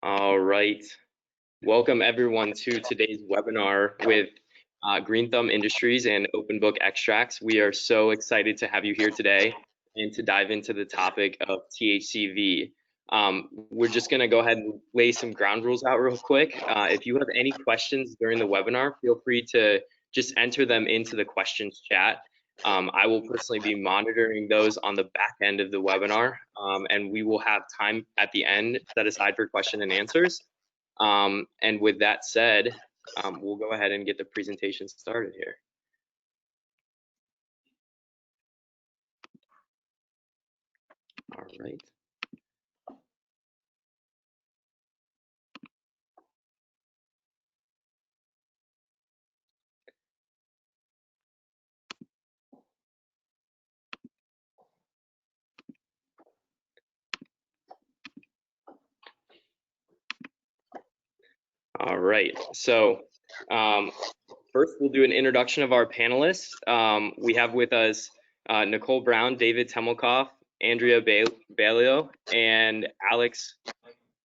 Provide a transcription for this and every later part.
All right. Welcome everyone to today's webinar with Green Thumb Industries and Open Book Extracts. We are so excited to have you here today and to dive into the topic of THCV. We're just going to go ahead and lay some ground rules out real quick. If you have any questions during the webinar, feel free to just enter them into the questions chat. I will personally be monitoring those on the back end of the webinar, and we will have time at the end set aside for question and answers. And with that said, we'll go ahead and get the presentation started here. All right. All right, so first we'll do an introduction of our panelists. We have with us Nicole Brown, David Temelkoff, Andrea Bailio, and Alex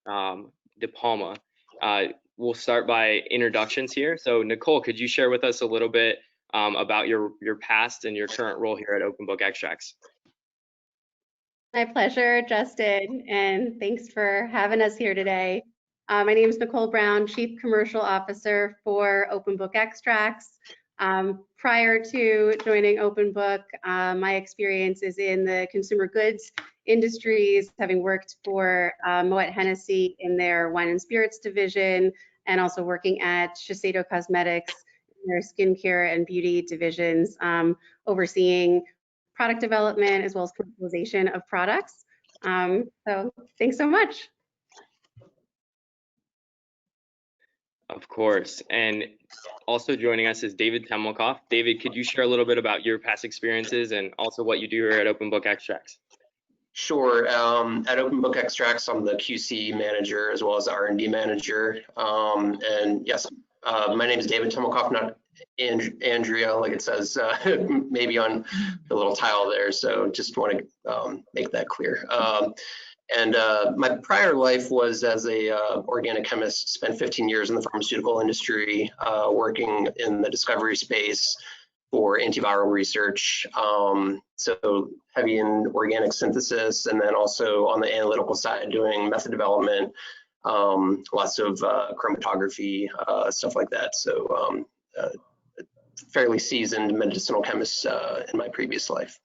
De Palma. We'll start by introductions here. So Nicole, could you share with us a little bit about your past and your current role here at Open Book Extracts? My pleasure, Justin, and thanks for having us here today. My name is Nicole Brown, Chief Commercial Officer for Open Book Extracts. Prior to joining Open Book, my experience is in the consumer goods industries, having worked for Moet Hennessy in their wine and spirits division, and also working at Shiseido Cosmetics in their skincare and beauty divisions, overseeing product development as well as commercialization of products. So thanks so much. Of course. And also joining us is David Temelkoff. David, could you share a little bit about your past experiences and also what you do here at Open Book Extracts? Sure. At Open Book Extracts, I'm the QC manager as well as the R&D manager. And yes, my name is David Temelkoff, not Andrea, like it says maybe on the little tile there. So just want to make that clear. And my prior life was as a organic chemist, spent 15 years in the pharmaceutical industry, working in the discovery space for antiviral research. So heavy in organic synthesis, and then also on the analytical side, doing method development, lots of chromatography, stuff like that. So fairly seasoned medicinal chemist in my previous life.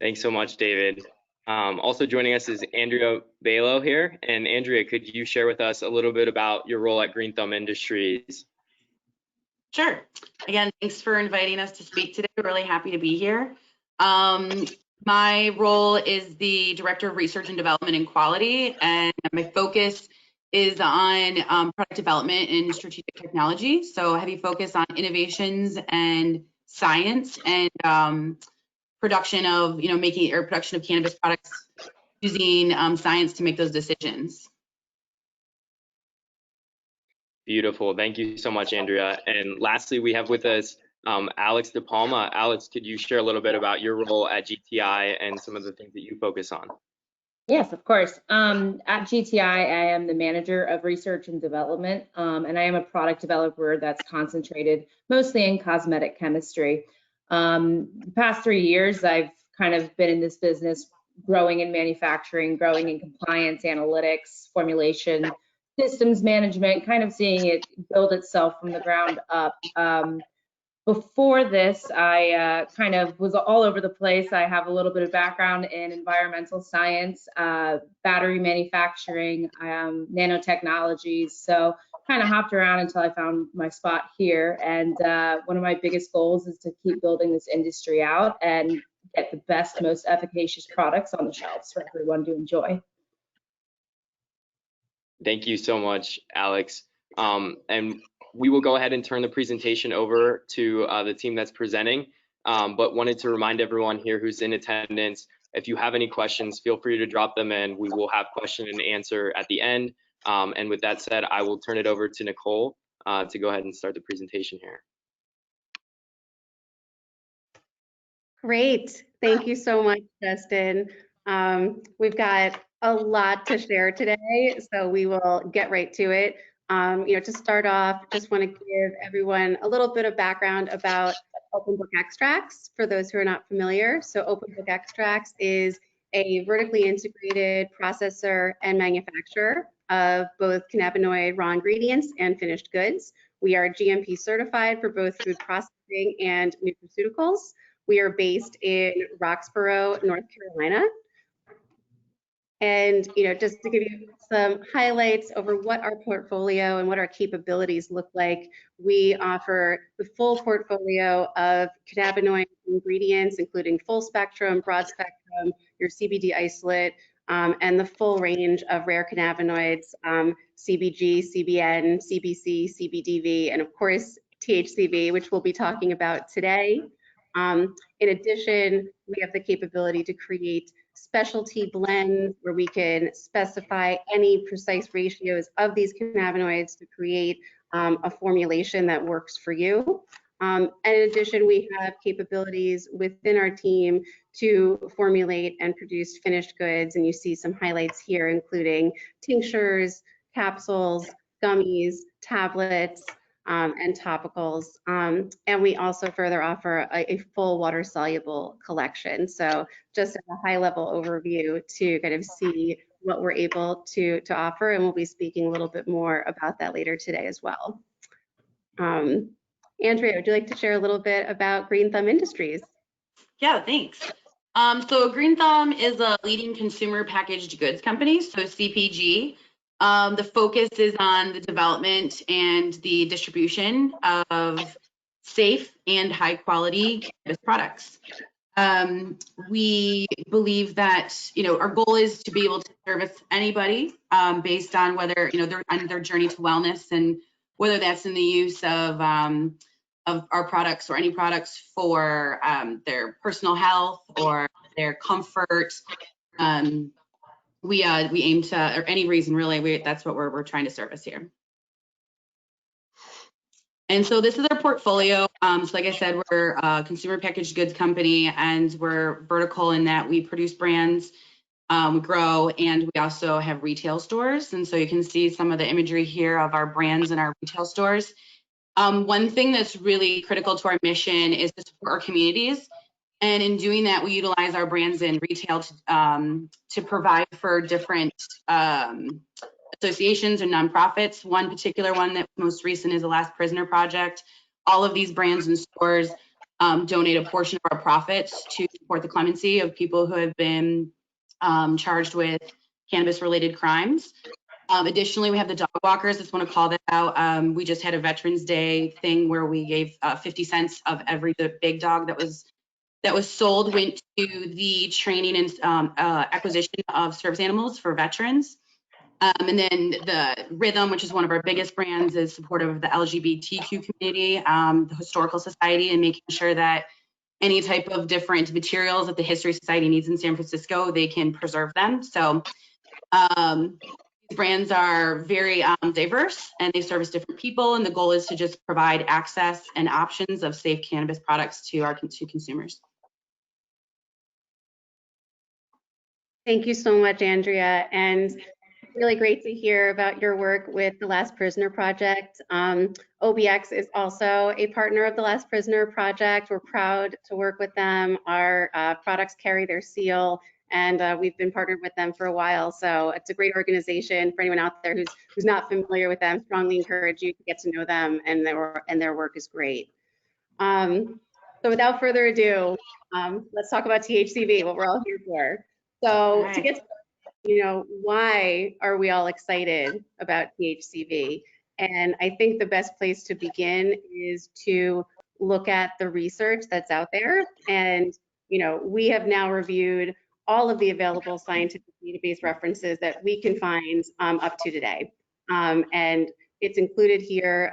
Thanks so much, David. Also joining us is Andrea Bailio here. And Andrea, could you share with us a little bit about your role at Green Thumb Industries? Sure. Again, thanks for inviting us to speak today. We're really happy to be here. My role is the Director of Research and Development and Quality, and my focus is on product development and strategic technology. So heavy focus on innovations and science and production of, production of cannabis products using science to make those decisions. Beautiful. Thank you so much, Andrea. And lastly, we have with us Alex De Palma. Alex, could you share a little bit about your role at GTI and some of the things that you focus on? Yes, of course. At GTI, I am the manager of research and development, and I am a product developer that's concentrated mostly in cosmetic chemistry. The past 3 years, I've kind of been in this business, growing in manufacturing, growing in compliance, analytics, formulation, systems management, kind of seeing it build itself from the ground up. Before this, I kind of was all over the place. I have a little bit of background in environmental science, battery manufacturing, nanotechnologies. So kind of hopped around until I found my spot here. And one of my biggest goals is to keep building this industry out and get the best, most efficacious products on the shelves for everyone to enjoy. Thank you so much, Alex. And we will go ahead and turn the presentation over to the team that's presenting, but wanted to remind everyone here who's in attendance, if you have any questions, feel free to drop them in. We will have question and answer at the end. And with that said, I will turn it over to Nicole to go ahead and start the presentation here. Great. Thank you so much, Justin. We've got a lot to share today, so we will get right to it. To start off, just want to give everyone a little bit of background about Open Book Extracts for those who are not familiar. So Open Book Extracts is a vertically integrated processor and manufacturer of both cannabinoid raw ingredients and finished goods. We are GMP certified for both food processing and nutraceuticals. We are based in Roxborough, North Carolina. And just to give you some highlights over what our portfolio and what our capabilities look like, we offer the full portfolio of cannabinoid ingredients, including full spectrum, broad spectrum, your CBD isolate, and the full range of rare cannabinoids, CBG, CBN, CBC, CBDV, and of course THCV, which we'll be talking about today. In addition, we have the capability to create specialty blends where we can specify any precise ratios of these cannabinoids to create a formulation that works for you. And in addition, we have capabilities within our team to formulate and produce finished goods. And you see some highlights here, including tinctures, capsules, gummies, tablets, and topicals. And we also further offer a full water-soluble collection. So just a high-level overview to kind of see what we're able to offer, and we'll be speaking a little bit more about that later today as well. Andrea, would you like to share a little bit about Green Thumb Industries? Yeah, thanks. So Green Thumb is a leading consumer packaged goods company, so CPG. The focus is on the development and the distribution of safe and high quality cannabis products. We believe that, our goal is to be able to service anybody based on whether, they're on their journey to wellness, and whether that's in the use of our products or any products for their personal health or their comfort. We aim to, or any reason really, that's what we're trying to service here. And so this is our portfolio. So like I said, we're a consumer packaged goods company, and we're vertical in that we produce brands, we grow, and we also have retail stores. And so you can see some of the imagery here of our brands in our retail stores. One thing that's really critical to our mission is to support our communities. And in doing that, we utilize our brands in retail to provide for different associations and nonprofits. One particular one that most recent is the Last Prisoner Project. All of these brands and stores donate a portion of our profits to support the clemency of people who have been charged with cannabis-related crimes. Additionally, we have the dog walkers. Just want to call that out. We just had a Veterans Day thing where we gave 50 cents of every big dog that was sold went to the training and acquisition of service animals for veterans. And then the Rhythm, which is one of our biggest brands, is supportive of the LGBTQ community, the Historical Society, and making sure that any type of different materials that the History Society needs in San Francisco, they can preserve them. So these brands are very diverse, and they service different people, and the goal is to just provide access and options of safe cannabis products to consumers. Thank you so much, Andrea, and really great to hear about your work with the Last Prisoner Project. OBX is also a partner of the Last Prisoner Project. We're proud to work with them. Our products carry their seal, and we've been partnered with them for a while. So it's a great organization. For anyone out there who's not familiar with them, strongly encourage you to get to know them, and their work is great. So without further ado, let's talk about THCV, what we're all here for. So Right. to get why are we all excited about THCV? And I think the best place to begin is to look at the research that's out there. And, we have now reviewed all of the available scientific database references that we can find up to today. And it's included here.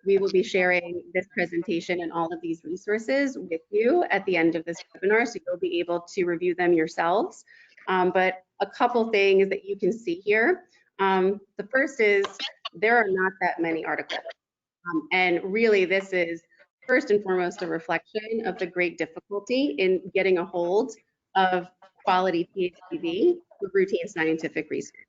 We will be sharing this presentation and all of these resources with you at the end of this webinar, so you'll be able to review them yourselves. But a couple things that you can see here. The first is there are not that many articles. And really, this is first and foremost a reflection of the great difficulty in getting a hold of quality THCV for routine scientific research.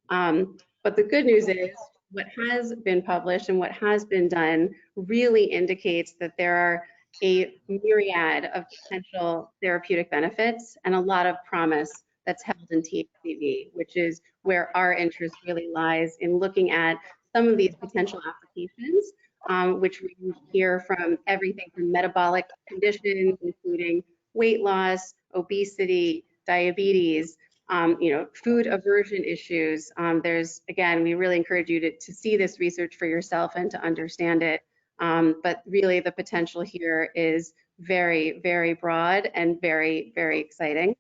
But the good news is what has been published and what has been done really indicates that there are a myriad of potential therapeutic benefits and a lot of promise that's held in THCV, which is where our interest really lies in looking at some of these potential applications, which we hear from everything from metabolic conditions, including weight loss, obesity, diabetes, food aversion issues. Again, we really encourage you to see this research for yourself and to understand it. But really the potential here is very, very broad and very, very exciting.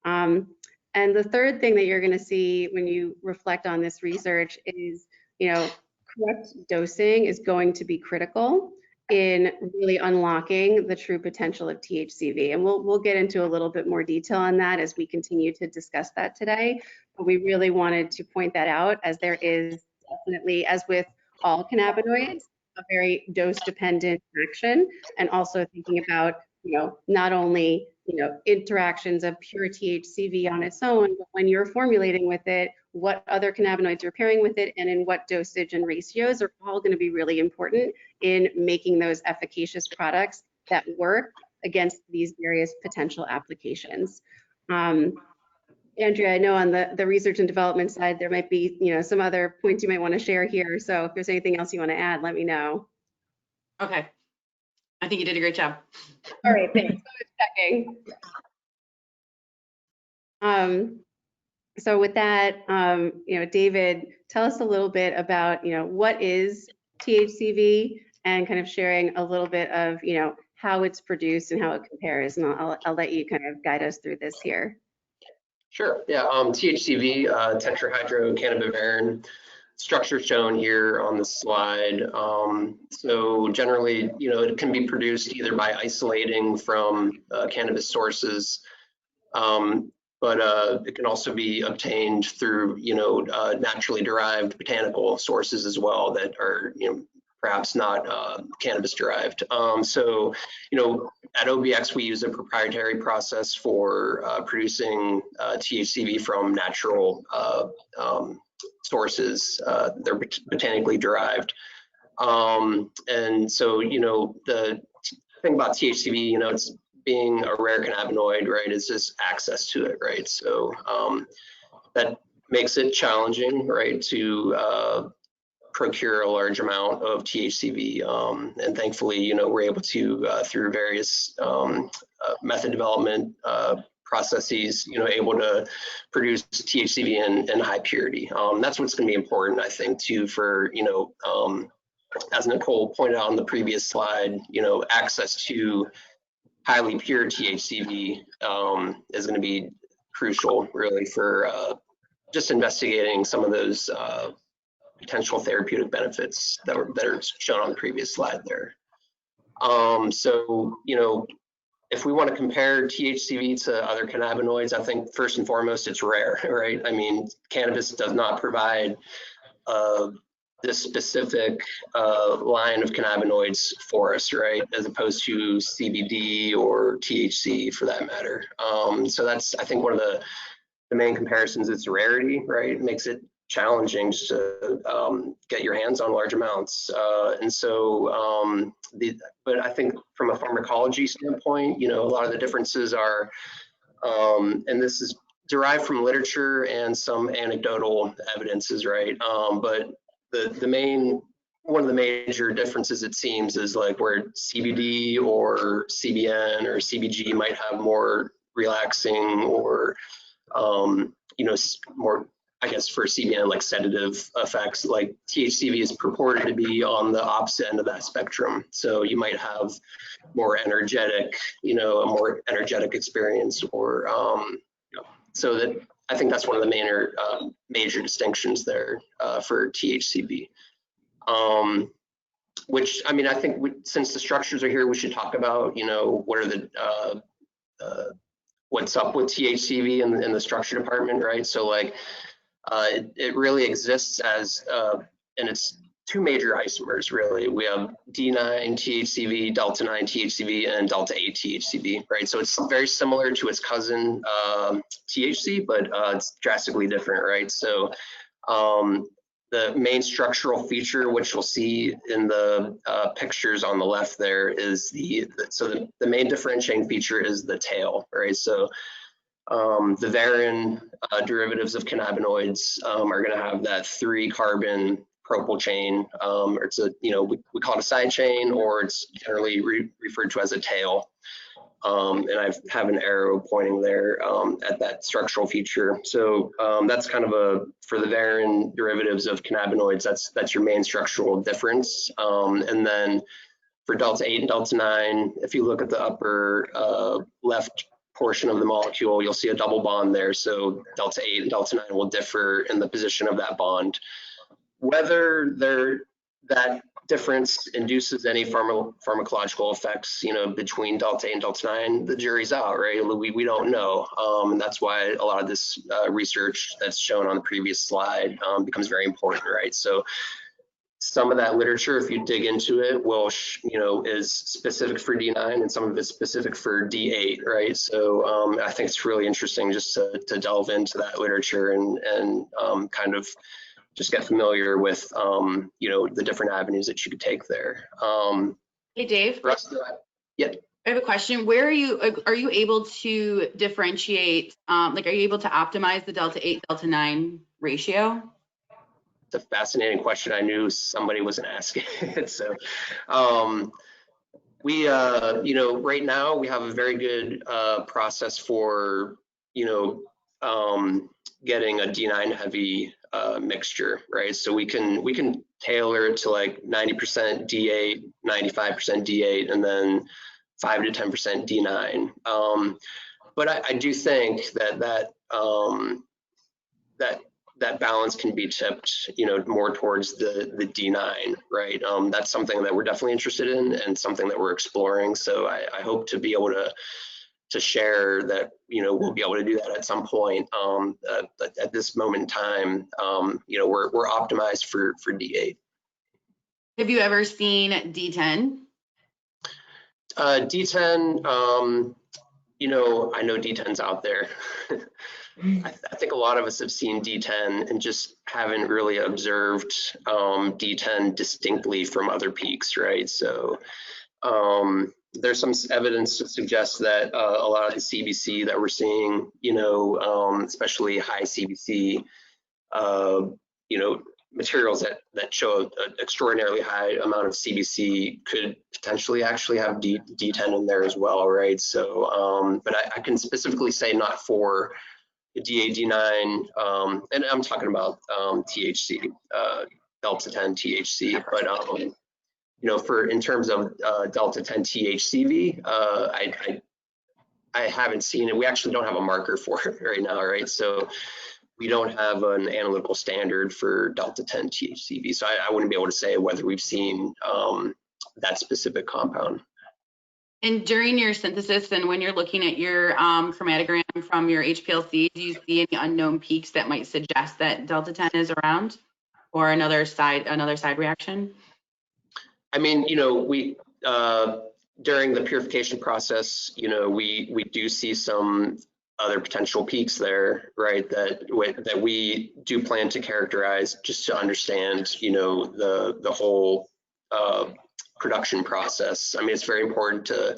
And the third thing that you're going to see when you reflect on this research is, correct dosing is going to be critical in really unlocking the true potential of THCV. And we'll get into a little bit more detail on that as we continue to discuss that today. But we really wanted to point that out, as there is definitely, as with all cannabinoids, a very dose-dependent action, and also thinking about, not only, interactions of pure THCV on its own, but when you're formulating with it, what other cannabinoids you're pairing with it, and in what dosage and ratios are all going to be really important in making those efficacious products that work against these various potential applications. Andrea, I know on the research and development side, there might be, some other points you might want to share here. So if there's anything else you want to add, let me know. Okay. I think you did a great job. All right, thanks. I was checking. So with that, David, tell us a little bit about, what is THCV, and kind of sharing a little bit of, how it's produced and how it compares. And I'll let you kind of guide us through this here. Sure. Yeah. THCV, tetrahydrocannabivarin, structure shown here on the slide. So generally, it can be produced either by isolating from cannabis sources, but it can also be obtained through, naturally derived botanical sources as well that are, perhaps not cannabis derived. So, at OBX, we use a proprietary process for producing THCV from natural sources. They're botanically derived. And so, the thing about THCV, it's being a rare cannabinoid, right, is just access to it, right? So that makes it challenging, right, to procure a large amount of THCV, and thankfully, we're able to, through various method development processes, able to produce THCV in high purity. That's what's going to be important, I think, too, for, as Nicole pointed out on the previous slide, access to highly pure THCV is going to be crucial, really, for just investigating some of those potential therapeutic benefits that are shown on the previous slide there. So, if we want to compare THCV to other cannabinoids, I think first and foremost, it's rare, right? I mean, cannabis does not provide this specific line of cannabinoids for us, right? As opposed to CBD or THC for that matter. So that's, I think, one of the main comparisons. It's rarity, right? It makes it challenging just to get your hands on large amounts. And so, but I think from a pharmacology standpoint, a lot of the differences are, and this is derived from literature and some anecdotal evidences, right? But one of the major differences, it seems, is like where CBD or CBN or CBG might have more relaxing or, more, I guess, for CBN, like sedative effects, like THCV is purported to be on the opposite end of that spectrum. So you might have more energetic, a more energetic experience, or so that I think that's one of the major distinctions there for THCV. Which, I mean, I think since the structures are here, we should talk about, what are the what's up with THCV in the structure department, right? So like, it really exists as, and it's two major isomers, really. We have D9 THCV, Delta 9 THCV, and Delta 8 THCV, right? So it's very similar to its cousin THC, but it's drastically different, right? So the main structural feature, which you'll see in the pictures on the left there, is the main differentiating feature is the tail, right? So the varin derivatives of cannabinoids are going to have that 3-carbon propyl chain, or it's a, we call it a side chain, or it's generally referred to as a tail. And I have an arrow pointing there at that structural feature. So that's kind of for the varin derivatives of cannabinoids, that's your main structural difference. And then for Delta 8 and Delta 9, if you look at the upper left portion of the molecule, you'll see a double bond there. So Delta 8 and Delta 9 will differ in the position of that bond. Whether that difference induces any pharmacological effects, between Delta 8 and Delta 9, the jury's out, right? We don't know. And that's why a lot of this research that's shown on the previous slide becomes very important, right? So some of that literature, if you dig into it, will, is specific for D9 and some of it's specific for D8, right? So I think it's really interesting just to delve into that literature and kind of just get familiar with, the different avenues that you could take there. Hey, Dave. Yeah. I have a question. Where are you able to differentiate, are you able to optimize the Delta 8, Delta 9 ratio? It's a fascinating question. I knew somebody wasn't asking it. So we, right now we have a very good process for, getting a D9 heavy mixture, right? So we can tailor it to like 90% D8, 95% D8, and then 5 to 10% D9. But I do think that balance can be tipped, more towards the D9, right? That's something that we're definitely interested in and something that we're exploring. So I hope to be able to share that, we'll be able to do that at some point. But at this moment in time, we're optimized for D8. Have you ever seen D10? D10, I know D10's out there. I think a lot of us have seen D10 and just haven't really observed D10 distinctly from other peaks, right? So there's some evidence to suggest that a lot of the CBC that we're seeing, especially high CBC, materials that show an extraordinarily high amount of CBC could potentially actually have D10 in there as well, right? So, but I can specifically say not for D8, D9, and I'm talking about THC, Delta 10 THC, but for in terms of Delta 10 THCV, I haven't seen it. We actually don't have a marker for it right now, right? So we don't have an analytical standard for Delta 10 THCV, so I wouldn't be able to say whether we've seen that specific compound. And during your synthesis and when you're looking at your chromatogram from your HPLC, do you see any unknown peaks that might suggest that Delta 10 is around, or another side reaction? I mean, we during the purification process, we do see some other potential peaks there, right? That we do plan to characterize just to understand, the whole production process. I mean, it's very important to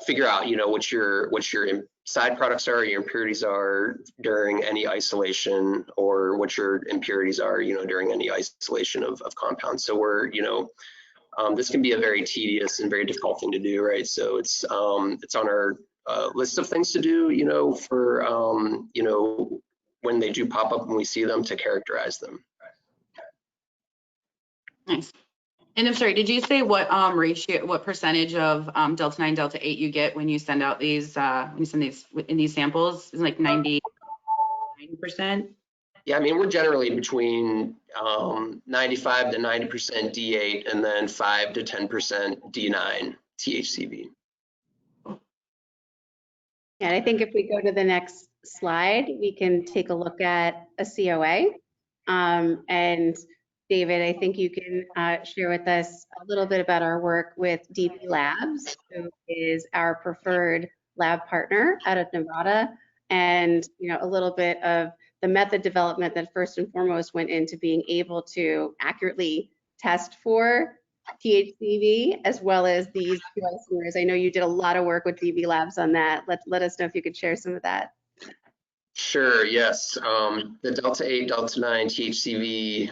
figure out, what your side products are, your impurities are during any isolation, or what your impurities are, during any isolation of compounds. So we're, this can be a very tedious and very difficult thing to do, right? So it's on our list of things to do, for, when they do pop up and we see them, to characterize them. Nice. And I'm sorry, did you say what ratio, what percentage of Delta 9, Delta 8 you get when you send out these, in these samples? Is it like 90%? Yeah, I mean, we're generally between 95 to 90% D8 and then 5 to 10% D9 THCV. And I think if we go to the next slide, we can take a look at a COA. And David, I think you can share with us a little bit about our work with DB Labs, who is our preferred lab partner out of Nevada, and a little bit of the method development that first and foremost went into being able to accurately test for THCV as well as these two isomers. I know you did a lot of work with DB Labs on that. Let us know if you could share some of that. Sure, yes. The Delta 8, Delta 9 THCV,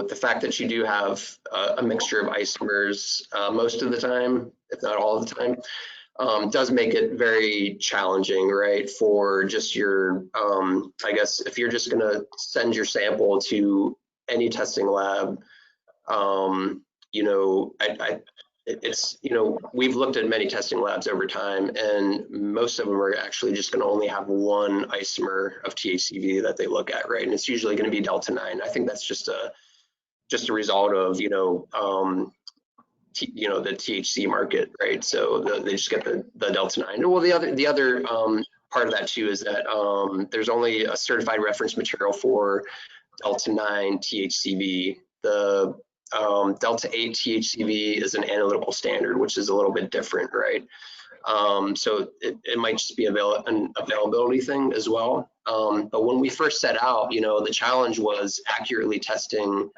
the fact that you do have a mixture of isomers most of the time, if not all of the time, does make it very challenging, right? For just your, I guess, if you're just going to send your sample to any testing lab, we've looked at many testing labs over time, and most of them are actually just going to only have one isomer of THCV that they look at, right? And it's usually going to be Delta 9. I think that's just a result of the THC market, right? So they just get the Delta 9. Well, the other part of that too is that there's only a certified reference material for Delta 9 THCV. The Delta 8 THCV is an analytical standard, which is a little bit different, right? So it might just be an availability thing as well. But when we first set out, the challenge was accurately testing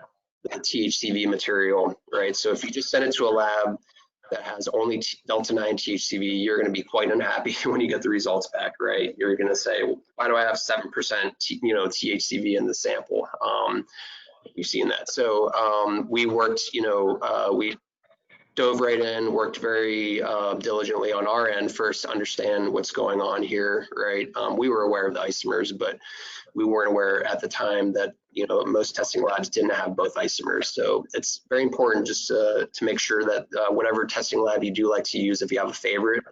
the THCV material, right? So if you just send it to a lab that has only Delta 9 THCV, you're going to be quite unhappy when you get the results back, right? You're going to say, why do I have 7% THCV in the sample? You've seen that. So we worked, we dove right in, worked very diligently on our end first to understand what's going on here, right? We were aware of the isomers, but we weren't aware at the time that most testing labs didn't have both isomers. So it's very important just to make sure that whatever testing lab you do like to use, if you have a favorite,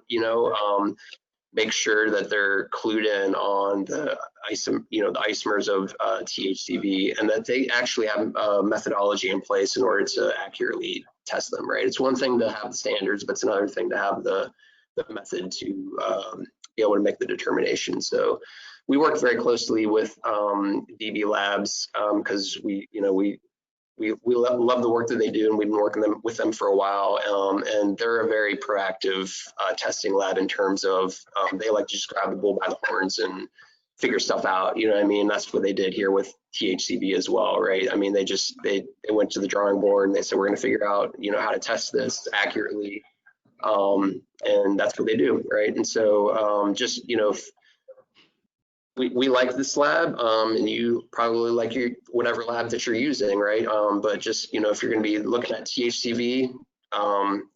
make sure that they're clued in on the isomers of THCV, and that they actually have a methodology in place in order to accurately test them, right? It's one thing to have the standards, but it's another thing to have the method to be able to make the determination. So we work very closely with DB Labs because we love the work that they do, and we've been working with them for a while. And they're a very proactive testing lab in terms of they like to just grab the bull by the horns and figure stuff out. You know what I mean? That's what they did here with THCV as well, right? I mean, they went to the drawing board and they said, we're going to figure out, how to test this accurately. And that's what they do, right? And so we like this lab, and you probably like whatever lab that you're using, right? But just, if you're going to be looking at THCV,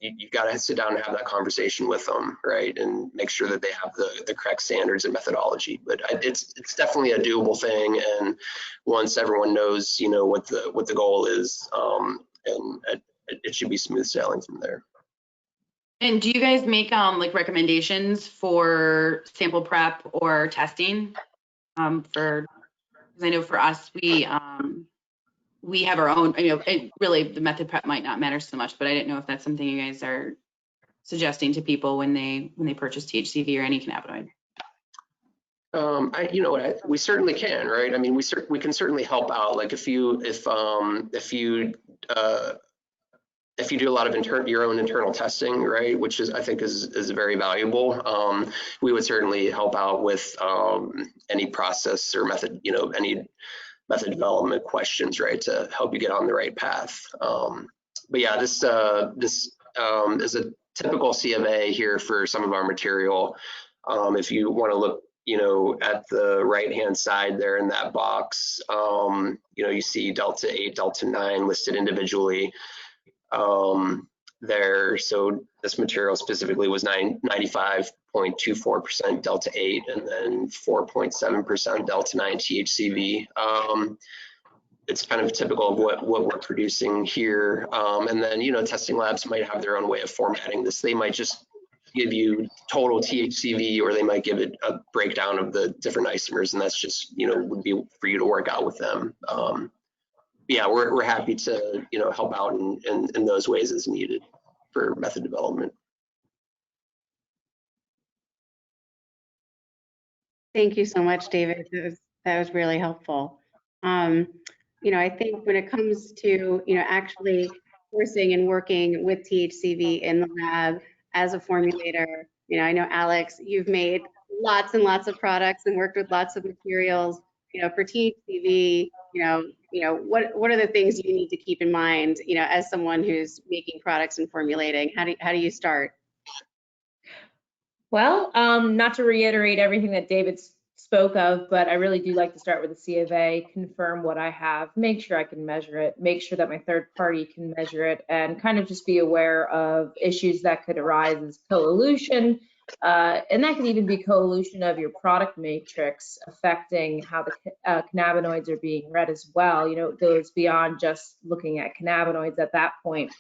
you got to sit down and have that conversation with them, right? And make sure that they have the correct standards and methodology. But it's definitely a doable thing, and once everyone knows, what the goal is, and it should be smooth sailing from there. And do you guys make like recommendations for sample prep or testing? Because I know for us, we have our own. Really the method prep might not matter so much, but I didn't know if that's something you guys are suggesting to people when they purchase THCV or any cannabinoid. We certainly can, right? I mean, we can certainly help out. Like if you do a lot of your own internal testing, right, which I think is very valuable, we would certainly help out with any process or method, any method development questions, right, to help you get on the right path. But yeah, this is a typical C of A here for some of our material. If you want to look, at the right-hand side there in that box, you see Delta 8, Delta 9 listed individually there. So this material specifically was 95.24% Delta 8 and then 4.7% Delta 9 THCV. It's kind of typical of what we're producing here. And then, testing labs might have their own way of formatting this. They might just give you total THCV, or they might give it a breakdown of the different isomers, and that's just, would be for you to work out with them. Yeah, we're happy to help out in those ways as needed for method development. Thank you so much, David. That was really helpful. I think when it comes to, actually sourcing and working with THCV in the lab as a formulator, I know Alex, you've made lots and lots of products and worked with lots of materials, for THCV, what are the things you need to keep in mind, as someone who's making products and formulating? How do you start? Well, not to reiterate everything that David spoke of, but I really do like to start with the C of A, confirm what I have, make sure I can measure it, make sure that my third party can measure it, and kind of just be aware of issues that could arise as coelution. And that could even be coelution of your product matrix affecting how the cannabinoids are being read as well. It goes beyond just looking at cannabinoids at that point.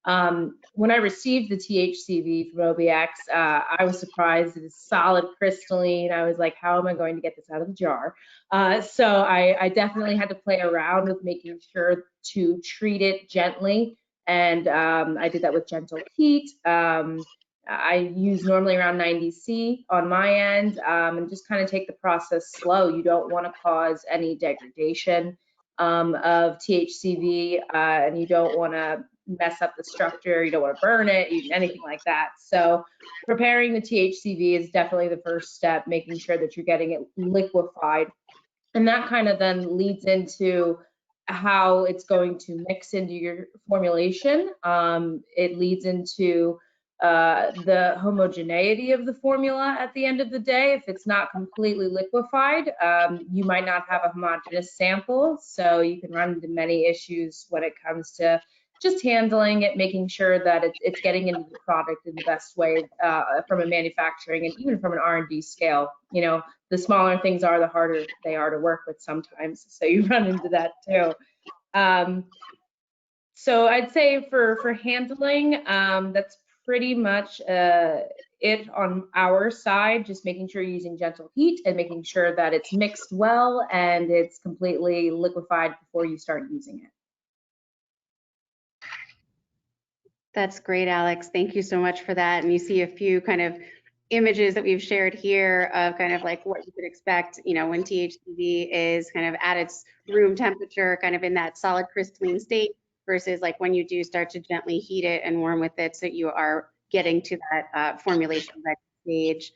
When I received the THCV from OBX, I was surprised. It is solid crystalline. I was like, how am I going to get this out of the jar? So I definitely had to play around with making sure to treat it gently. And I did that with gentle heat. I use normally around 90 C on my end, and just kind of take the process slow. You don't want to cause any degradation of THCV, and you don't want to mess up the structure, you don't want to burn it, anything like that. So preparing the THCV is definitely the first step, making sure that you're getting it liquefied. And that kind of then leads into how it's going to mix into your formulation. It leads into the homogeneity of the formula at the end of the day. If it's not completely liquefied, you might not have a homogeneous sample. So you can run into many issues when it comes to just handling it, making sure that it's getting into the product in the best way from a manufacturing and even from an R&D scale. The smaller things are, the harder they are to work with sometimes. So you run into that too. So I'd say for handling, that's pretty much it on our side, just making sure you're using gentle heat and making sure that it's mixed well and it's completely liquefied before you start using it. That's great, Alex. Thank you so much for that. And you see a few kind of images that we've shared here of kind of like what you could expect, when THCV is kind of at its room temperature, kind of in that solid crystalline state, versus like when you do start to gently heat it and warm with it, so you are getting to that formulation stage.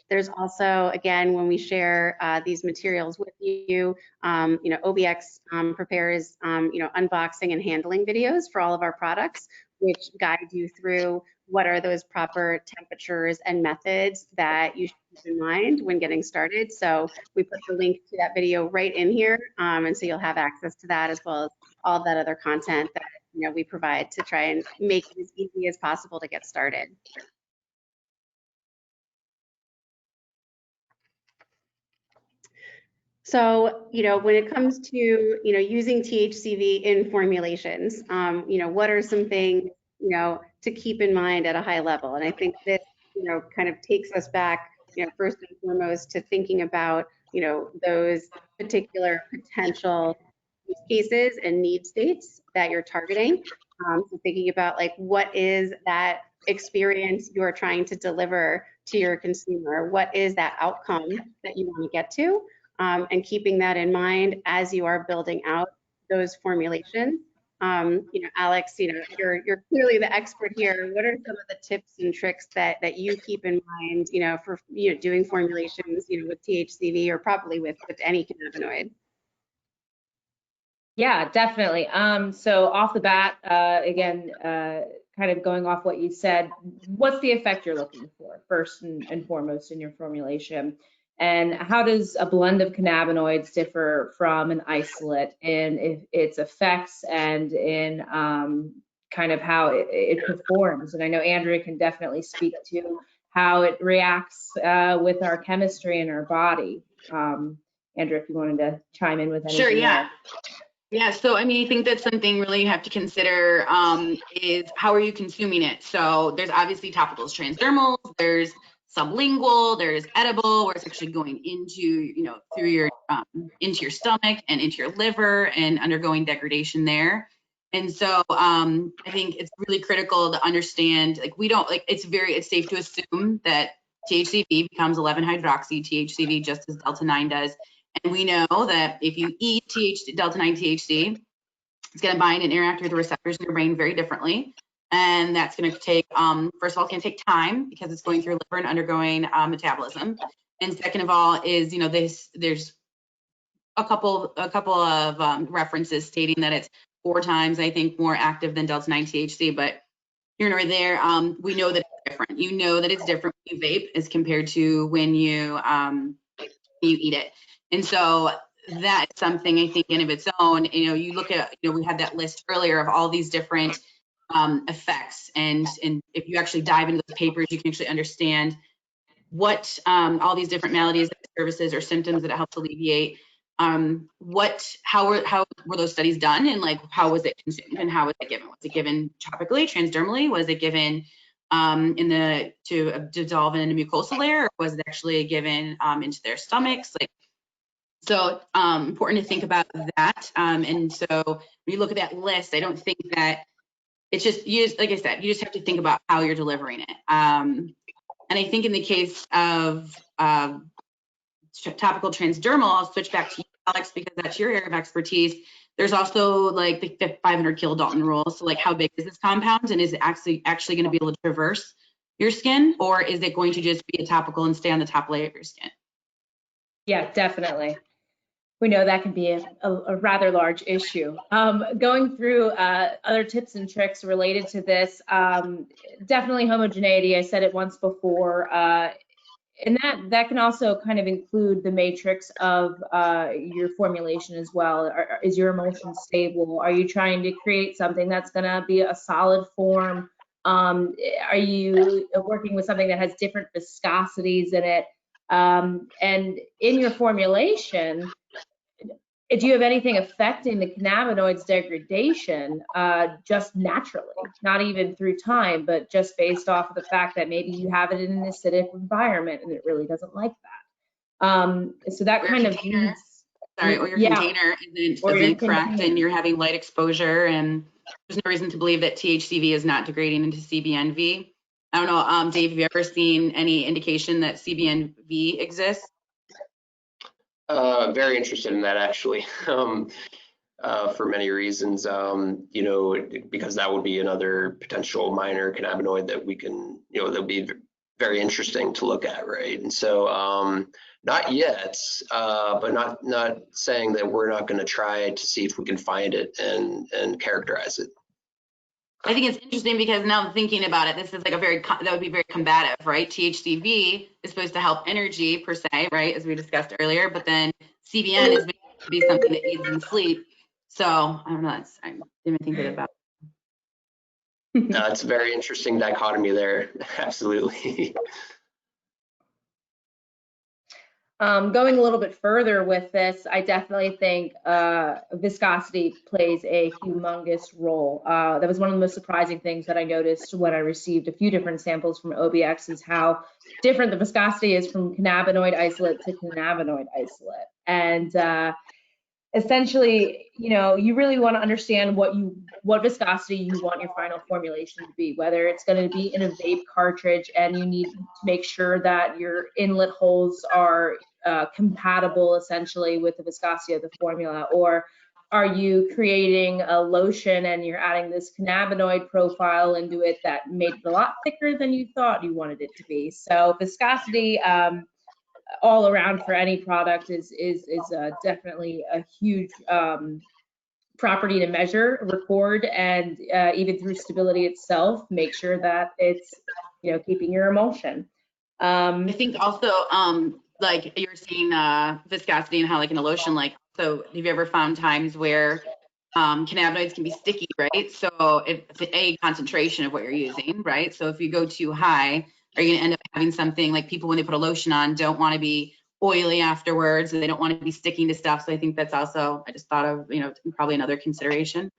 There's also, again, when we share these materials with you, OBX prepares, unboxing and handling videos for all of our products, which guide you through what are those proper temperatures and methods that you should keep in mind when getting started. So we put the link to that video right in here, and so you'll have access to that as well as all that other content that we provide to try and make it as easy as possible to get started. So, when it comes to, using THCV in formulations, what are some things, to keep in mind at a high level? And I think this, kind of takes us back, first and foremost to thinking about, those particular potential use cases and need states that you're targeting. So thinking about like, what is that experience you're trying to deliver to your consumer? What is that outcome that you want to get to? And keeping that in mind as you are building out those formulations. Alex, you're clearly the expert here. What are some of the tips and tricks that you keep in mind, for doing formulations, with THCV or probably with any cannabinoid? Yeah, definitely. So off the bat, again, kind of going off what you said, what's the effect you're looking for first and foremost in your formulation? And how does a blend of cannabinoids differ from an isolate in its effects and in kind of how it performs? And I know Andrea can definitely speak to how it reacts with our chemistry in our body. Andrea, if you wanted to chime in with anything. Sure, yeah. There. Yeah, so I think that's something really you have to consider is how are you consuming it? So there's obviously topicals, transdermals, there's sublingual, there's edible, where it's actually going into, through your, into your stomach and into your liver and undergoing degradation there. And so I think it's really critical to understand, it's safe to assume that THCV becomes 11-hydroxy THCV just as Delta-9 does. And we know that if you eat delta-9 THC, it's going to bind and interact with the receptors in your brain very differently. And that's going to take, first of all, it's going to take time because it's going through liver and undergoing metabolism. And second of all is, there's a couple of references stating that it's 4 times, I think, more active than delta-9 THC, but here nor there, we know that it's different. You know that it's different when you vape as compared to when you eat it. And so that is something I think in of its own, you look at, we had that list earlier of all these different effects. And if you actually dive into those papers, you can actually understand what all these different maladies, services, or symptoms that it helps alleviate. How were those studies done, and like how was it consumed, and how was it given? Was it given topically, transdermally? Was it given to dissolve in a mucosal layer, or was it actually given into their stomachs? So important to think about that. And so when you look at that list, I don't think that it's just, like I said, you just have to think about how you're delivering it. And I think in the case of topical transdermal, I'll switch back to you, Alex, because that's your area of expertise. There's also like the 500 kilodalton rule. So like, how big is this compound, and is it actually going to be able to traverse your skin, or is it going to just be a topical and stay on the top layer of your skin? Yeah, definitely. We know that can be a rather large issue. Going through other tips and tricks related to this, definitely homogeneity. I said it once before. And that can also kind of include the matrix of your formulation as well. Is your emulsion stable? Are you trying to create something that's going to be a solid form? Are you working with something that has different viscosities in it? And in your formulation, do you have anything affecting the cannabinoids degradation just naturally, not even through time, but just based off of the fact that maybe you have it in an acidic environment and it really doesn't like that? So that Or kind of container. Or your container isn't correct, and you're having light exposure, and there's no reason to believe that THCV is not degrading into CBNV. I don't know, Dave, have you ever seen any indication that CBNV exists? Very interested in that, actually, for many reasons. Because that would be another potential minor cannabinoid that we can, that would be very interesting to look at, right? And so, not yet, but not saying that we're not going to try to see if we can find it and characterize it. I think it's interesting because now I'm thinking about it, this is like that would be very combative, right? THCV is supposed to help energy per se, right? As we discussed earlier, but then CBN is meant to be something that aids in sleep. So I don't know, I didn't think of it about. It's a very interesting dichotomy there. Absolutely. Going a little bit further with this, I definitely think viscosity plays a humongous role. That was one of the most surprising things that I noticed when I received a few different samples from OBX, is how different the viscosity is from cannabinoid isolate to cannabinoid isolate. And essentially, you really want to understand what viscosity you want your final formulation to be, whether it's going to be in a vape cartridge and you need to make sure that your inlet holes are compatible essentially with the viscosity of the formula, or are you creating a lotion and you're adding this cannabinoid profile into it that made it a lot thicker than you thought you wanted it to be. So viscosity all around for any product is definitely a huge property to measure, record, and even through stability itself, make sure that it's keeping your emulsion. I think also like you're seeing viscosity and how like in a lotion, like, so have you ever found times where cannabinoids can be sticky, right? So it's a concentration of what you're using, right? So if you go too high, are you going to end up having something like people when they put a lotion on don't want to be oily afterwards, and they don't want to be sticking to stuff. So I think that's also, I just thought of, probably another consideration.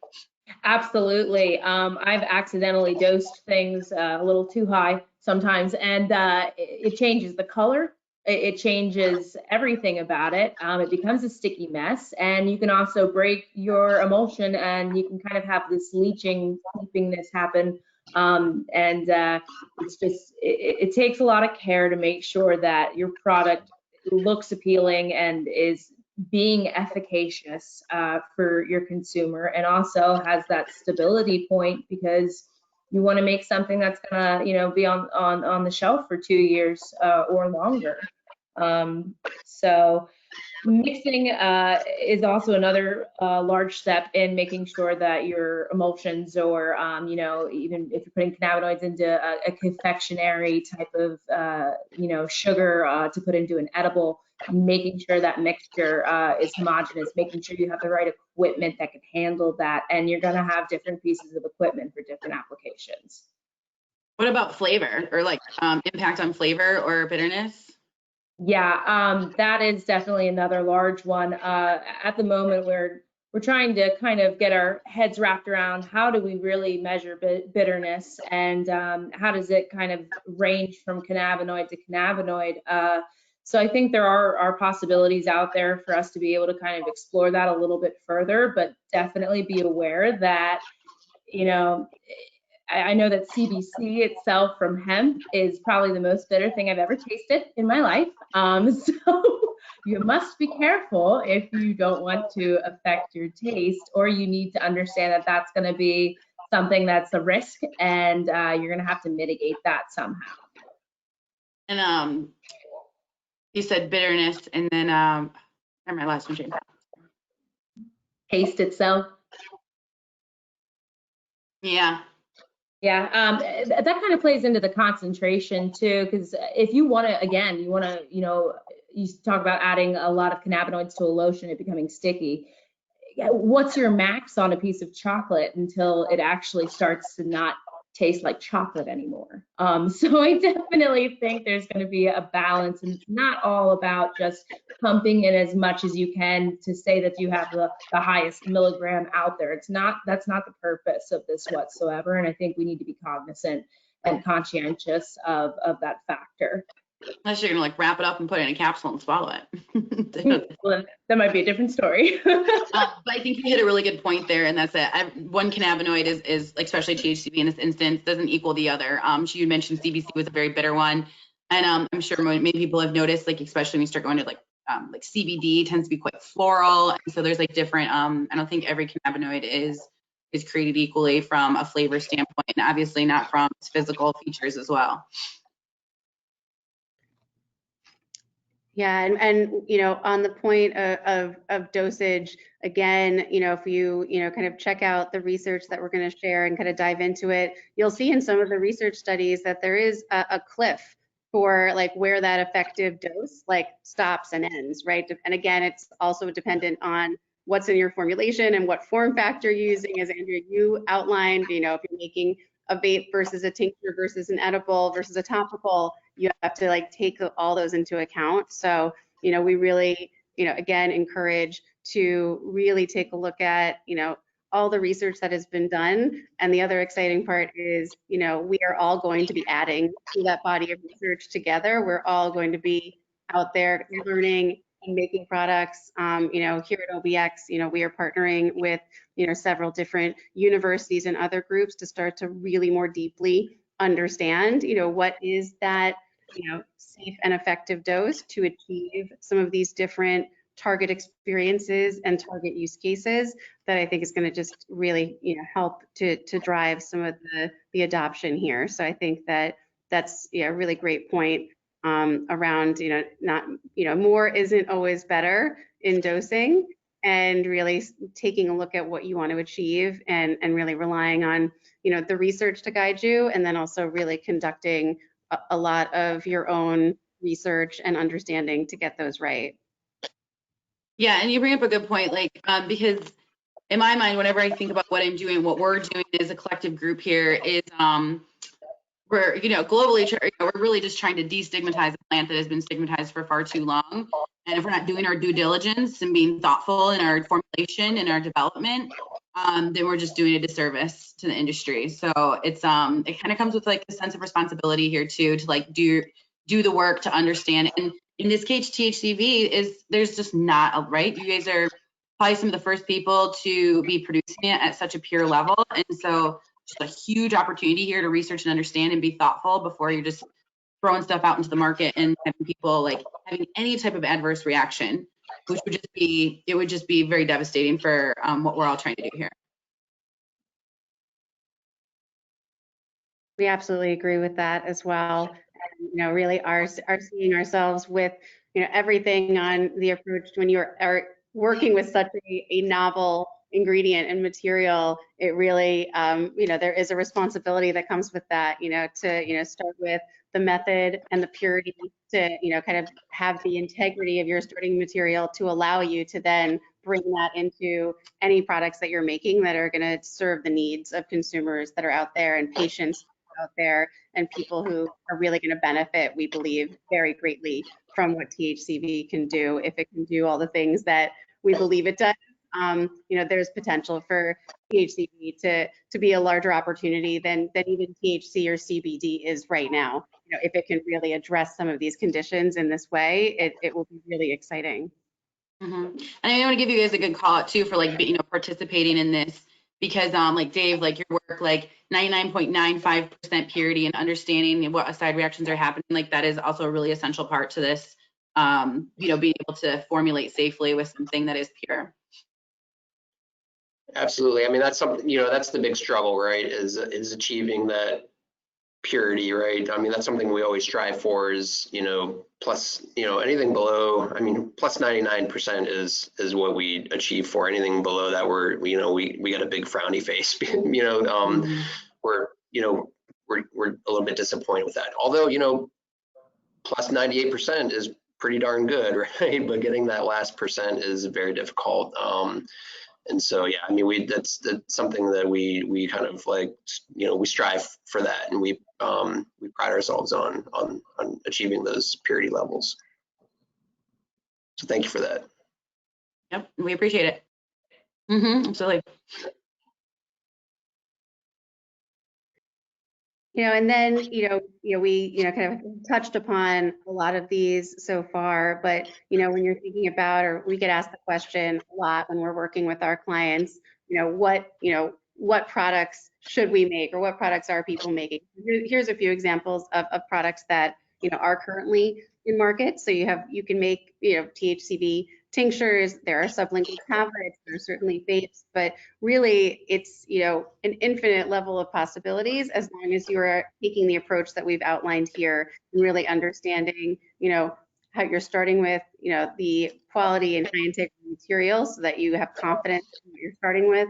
Absolutely. I've accidentally dosed things a little too high sometimes, and it changes the color. It changes everything about it. It becomes a sticky mess, and you can also break your emulsion, and you can kind of have this leaching, seepingness happen. It's just, it takes a lot of care to make sure that your product looks appealing and is being efficacious for your consumer, and also has that stability point because you want to make something that's gonna, be on the shelf for 2 years or longer. So mixing is also another large step in making sure that your emulsions, or even if you're putting cannabinoids into a confectionery type of sugar to put into an edible, making sure that mixture is homogeneous, making sure you have the right equipment that can handle that, and you're going to have different pieces of equipment for different applications. What about flavor, or like impact on flavor or bitterness? Yeah, that is definitely another large one. At the moment, we're trying to kind of get our heads wrapped around how do we really measure bitterness, and how does it kind of range from cannabinoid to cannabinoid. So I think there are possibilities out there for us to be able to kind of explore that a little bit further, but definitely be aware that, I know that CBC itself from hemp is probably the most bitter thing I've ever tasted in my life. So you must be careful if you don't want to affect your taste, or you need to understand that that's going to be something that's a risk, and you're going to have to mitigate that somehow. And you said bitterness, and then my last one, James. Taste itself. Yeah. Yeah, that kind of plays into the concentration too, because if you want to, again, you talk about adding a lot of cannabinoids to a lotion, it becoming sticky. What's your max on a piece of chocolate until it actually starts to not taste like chocolate anymore? So I definitely think there's going to be a balance, and it's not all about just pumping in as much as you can to say that you have the highest milligram out there. That's not the purpose of this whatsoever, and I think we need to be cognizant and conscientious of that factor. Unless you're gonna like wrap it up and put it in a capsule and swallow it. Well, that might be a different story. But I think you hit a really good point there, and that's it. One cannabinoid is especially THCV in this instance, doesn't equal the other. You mentioned CBC was a very bitter one, and I'm sure many people have noticed, like especially when you start going to like CBD tends to be quite floral, and so there's like different. I don't think every cannabinoid is created equally from a flavor standpoint, and obviously not from its physical features as well. Yeah, and on the point of dosage, again, if you kind of check out the research that we're going to share and kind of dive into it, you'll see in some of the research studies that there is a cliff for like where that effective dose like stops and ends, right? And again, it's also dependent on what's in your formulation and what form factor you're using. As Andrea, you outlined, if you're making a vape versus a tincture versus an edible versus a topical, you have to like take all those into account. So, we really, again, encourage to really take a look at, all the research that has been done. And the other exciting part is, we are all going to be adding to that body of research together. We're all going to be out there learning and making products. Here at OBX, we are partnering with, several different universities and other groups to start to really more deeply understand, what is that, safe and effective dose to achieve some of these different target experiences and target use cases that I think is going to just really, help to drive some of the adoption here. So I think that's a really great point around, not, more isn't always better in dosing, and really taking a look at what you want to achieve, and really relying on, the research to guide you, and then also really conducting a lot of your own research and understanding to get those right. Yeah, and you bring up a good point, like because in my mind, whenever I think about what I'm doing, what we're doing as a collective group here is we're globally we're really just trying to destigmatize a plant that has been stigmatized for far too long. And if we're not doing our due diligence and being thoughtful in our formulation and our development, then we're just doing a disservice to the industry. So it's it kind of comes with like a sense of responsibility here too, to like do the work to understand. And in this case, THCV there's just not right. You guys are probably some of the first people to be producing it at such a pure level, and so just a huge opportunity here to research and understand and be thoughtful before you're just throwing stuff out into the market and having people like having any type of adverse reaction. which would just be very devastating for what we're all trying to do here. We absolutely agree with that as well. And, you know, really are seeing ourselves with, you know, everything on the approach when you are working with such a novel ingredient and material. It really, you know, there is a responsibility that comes with that, you know, to, you know, start with the method and the purity to, you know, kind of have the integrity of your starting material to allow you to then bring that into any products that you're making that are going to serve the needs of consumers that are out there and patients out there and people who are really going to benefit, we believe, very greatly from what THCV can do. If it can do all the things that we believe it does, you know, there's potential for THCV to be a larger opportunity than even THC or CBD is right now. You know, if it can really address some of these conditions in this way, it will be really exciting. And I want to give you guys a good call out too for like, you know, participating in this, because like Dave, like your work, like 99.95% purity and understanding what side reactions are happening, like that is also a really essential part to this, you know, being able to formulate safely with something that is pure. Absolutely. I mean, that's something, you know, that's the big struggle, right? Is achieving that purity, right? I mean, that's something we always strive for is, you know, plus, you know, anything below, I mean, plus 99% is what we achieve for. Anything below that, we're, you know, we got a big frowny face, you know, we're, you know, we're a little bit disappointed with that. Although, you know, plus 98% is pretty darn good, right? But getting that last percent is very difficult. And so, yeah, I mean, that's something that we kind of like, you know, we strive for that, and we pride ourselves on achieving those purity levels. So thank you for that. Yep, we appreciate it. Absolutely. You know, and then, we, kind of touched upon a lot of these so far, but, you know, when you're thinking about, or we get asked the question a lot when we're working with our clients, what products should we make, or what products are people making? Here's a few examples of products that, you know, are currently in market. So you can make, THCV tinctures, there are sublingual tablets, there are certainly vapes, but really it's, an infinite level of possibilities as long as you are taking the approach that we've outlined here and really understanding, how you're starting with, the quality and high integrity material so that you have confidence in what you're starting with,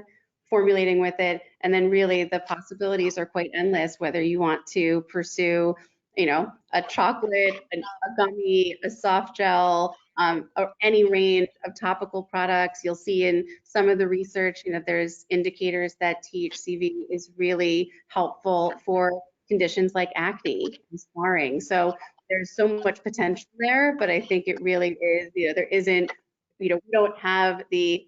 formulating with it, and then really the possibilities are quite endless, whether you want to pursue, a chocolate, a gummy, a soft gel, or any range of topical products. You'll see in some of the research, there's indicators that THCV is really helpful for conditions like acne and scarring. So there's so much potential there, but I think it really is, there isn't, we don't have the,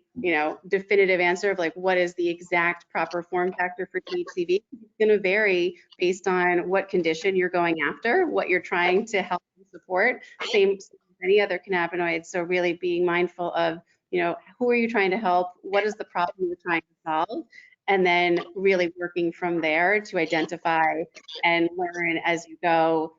definitive answer of like, what is the exact proper form factor for THCV? It's going to vary based on what condition you're going after, what you're trying to help and support. Same as any other cannabinoids. So really being mindful of, who are you trying to help? What is the problem you're trying to solve? And then really working from there to identify and learn as you go,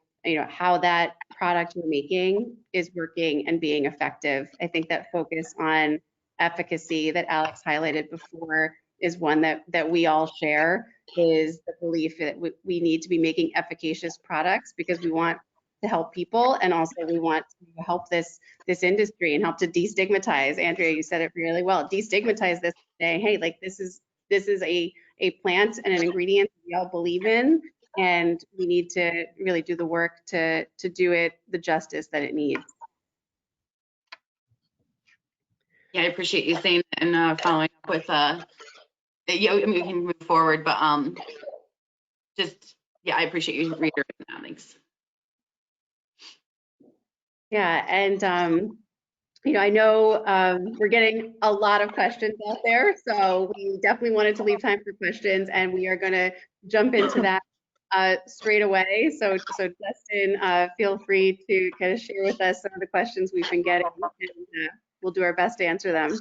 how that product you're making is working and being effective. I think that focus on efficacy that Alex highlighted before is one that we all share, is the belief that we need to be making efficacious products because we want to help people, and also we want to help this industry and help to destigmatize. Andrea, you said it really well. Destigmatize this, saying, hey, like this is a plant and an ingredient we all believe in, and we need to really do the work to do it the justice that it needs. Yeah, I appreciate you saying that and following up with yeah, I mean, we can move forward, but yeah, I appreciate you reiterating that. Thanks. Yeah, and I know we're getting a lot of questions out there, so we definitely wanted to leave time for questions, and we are going to jump into that straight away. So Justin, feel free to kind of share with us some of the questions we've been getting, and we'll do our best to answer them.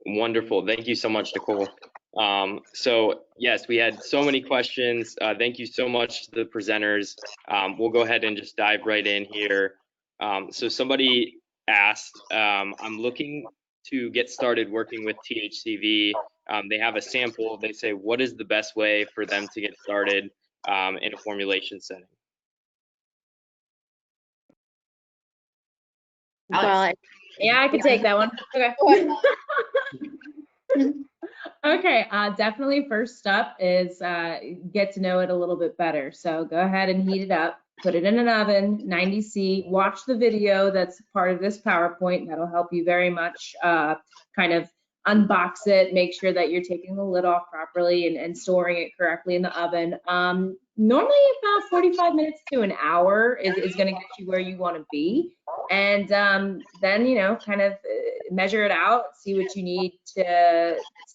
Wonderful. Thank you so much, Nicole. So yes, we had so many questions. Thank you so much to the presenters. We'll go ahead and just dive right in here. So somebody asked, I'm looking to get started working with THCV. They have a sample. They say, what is the best way for them to get started in a formulation setting? Well, Yeah, I could take that one. Okay. Okay, definitely first up is get to know it a little bit better. So go ahead and heat it up, put it in an oven, 90°C, watch the video that's part of this PowerPoint. That'll help you very much kind of unbox it, make sure that you're taking the lid off properly and storing it correctly in the oven. Normally about 45 minutes to an hour is gonna get you where you wanna be. And then, you know, kind of measure it out, see what you need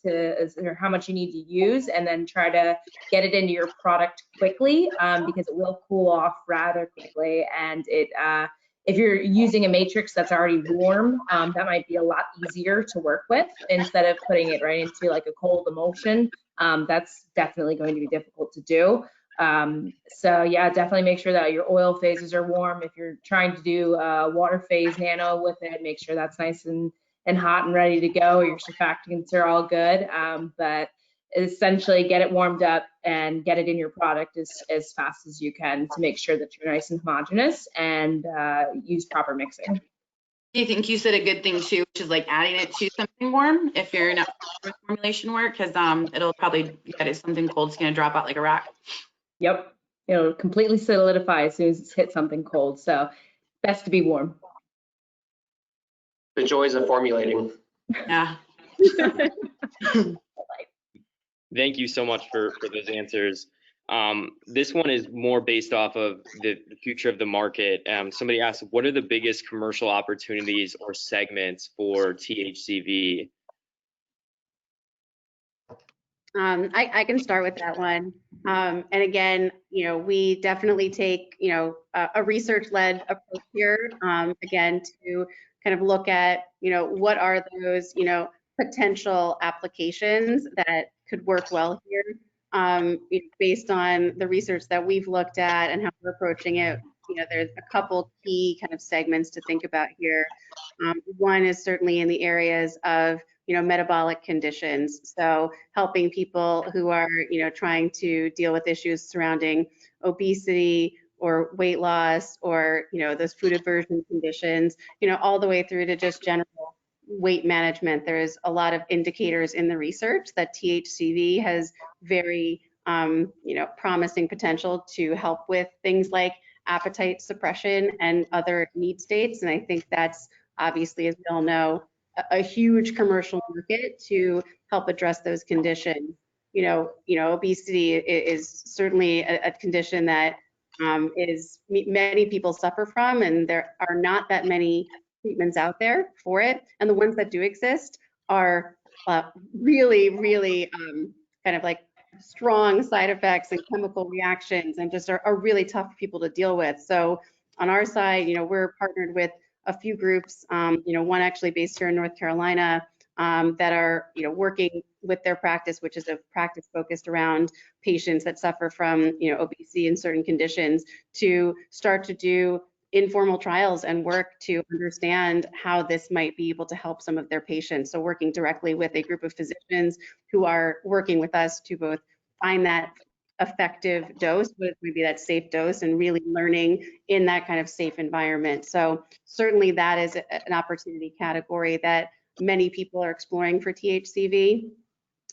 or how much you need to use, and then try to get it into your product quickly because it will cool off rather quickly. And if you're using a matrix that's already warm, that might be a lot easier to work with instead of putting it right into like a cold emulsion. That's definitely going to be difficult to do. So yeah, definitely make sure that your oil phases are warm. If you're trying to do water phase nano with it, make sure that's nice and hot and ready to go. Your surfactants are all good, but essentially get it warmed up and get it in your product as fast as you can to make sure that you're nice and homogeneous and use proper mixing. Do you think you said a good thing too, which is like adding it to something warm if you're not with formulation work, because it'll probably get it something cold, it's gonna drop out like a rock. Yep, it'll completely solidify as soon as it's hit something cold. So best to be warm. The joys of formulating. Yeah. Thank you so much for those answers. This one is more based off of the future of the market. Somebody asked, what are the biggest commercial opportunities or segments for THCV? I can start with that one. And again, you know, we definitely take, you know, a research-led approach here, again, to kind of look at, you know, what are those, you know, potential applications that could work well here, based on the research that we've looked at and how we're approaching it. You know, there's a couple key kind of segments to think about here. One is certainly in the areas of, you know, metabolic conditions. So helping people who are, you know, trying to deal with issues surrounding obesity or weight loss or, you know, those food aversion conditions, you know, all the way through to just general weight management. There's a lot of indicators in the research that THCV has very, you know, promising potential to help with things like appetite suppression and other need states. And I think that's obviously, as we all know, a huge commercial market to help address those conditions. You know, obesity is certainly a condition that many people suffer from, and there are not that many treatments out there for it. And the ones that do exist are really, really kind of like strong side effects and chemical reactions, and just are really tough for people to deal with. So on our side, you know, we're partnered with a few groups, you know, one actually based here in North Carolina, that are, you know, working with their practice, which is a practice focused around patients that suffer from, you know, obesity and certain conditions, to start to do informal trials and work to understand how this might be able to help some of their patients. So working directly with a group of physicians who are working with us to both find that effective dose, but maybe that safe dose, and really learning in that kind of safe environment. So certainly that is an opportunity category that many people are exploring for THCV.